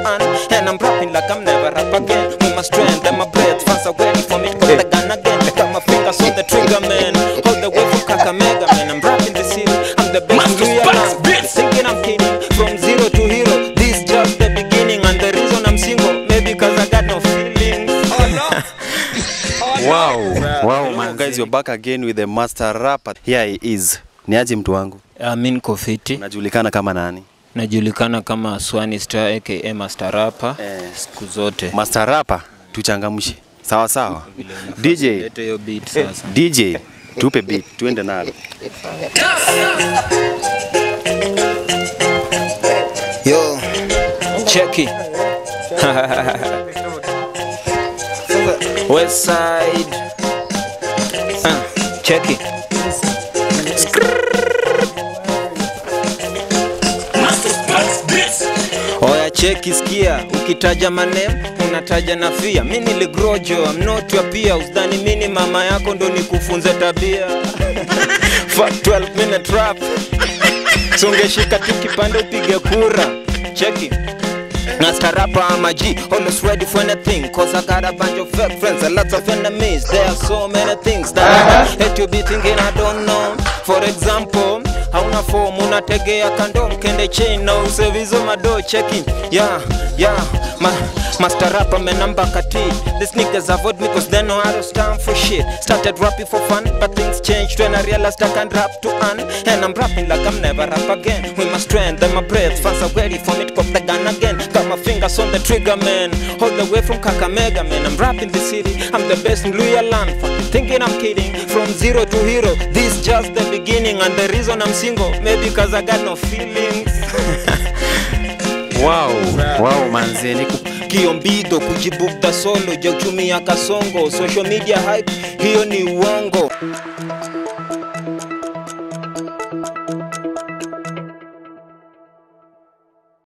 earn. And I'm rapping like I'm never rap again. With my strength and my breath, fans are waiting for me to put the gun again. Got my fingers on the trigger, man. All the way from Kakamega, man. I'm rapping the city, I'm the best in your land. Thinking I'm kidding, from zero to hero. This just the beginning, and the reason I'm single, maybe cause I got no feelings. Oh no. Wow, man. Guys, you're back again with the master rapper. Here he is. Niaje mtu wangu? Amin Kofiti. Unajulikana kama nani? Najulikana kama Swani Star aka Master Rapper. Siku zote. Master Rapper, tuchangamshe. Sawa sawa. DJ. Leta hiyo beat sasa. DJ, tupe beat, tuende nalo. Yo, check it. West side. Check it. Oya cheki sikia, ukitaja manem, unataja na fia. Mimi niligrojo, I'm not your peer. Usidhani mimi mama yako ndo nikufunze tabia. Fuck 12-minute rap. Songeshika tu kipande upige kura. Cheki. Master Rapper, I'm a G, always ready for anything. Cause I got a bunch of fake friends and lots of enemies. There are so many things that I hate you be thinking I don't know. For example, hauna form, unategea kandom, kende chain, no usevizo mado, checking. Yeah, Master Rapper, man, I'm back at it. These niggas avoid me cause they know I don't stand for shit. Started rapping for fun, but things changed when I realized I can rap to earn. And I'm rapping like I'm never rap again. With my strength and my breath, fans are ready for me to pop the gun again. Got my fingers on the trigger, man. All the way from Kakamega, man. I'm rapping the city, I'm the best in Luyaland. Thinking I'm kidding, from zero to hero. This just the beginning, and the reason I'm single, maybe cause I got no feelings. Wow, manze. Kiombido kujibukta solo, jokutumia kasongo. Social media hype, hiyo ni uongo.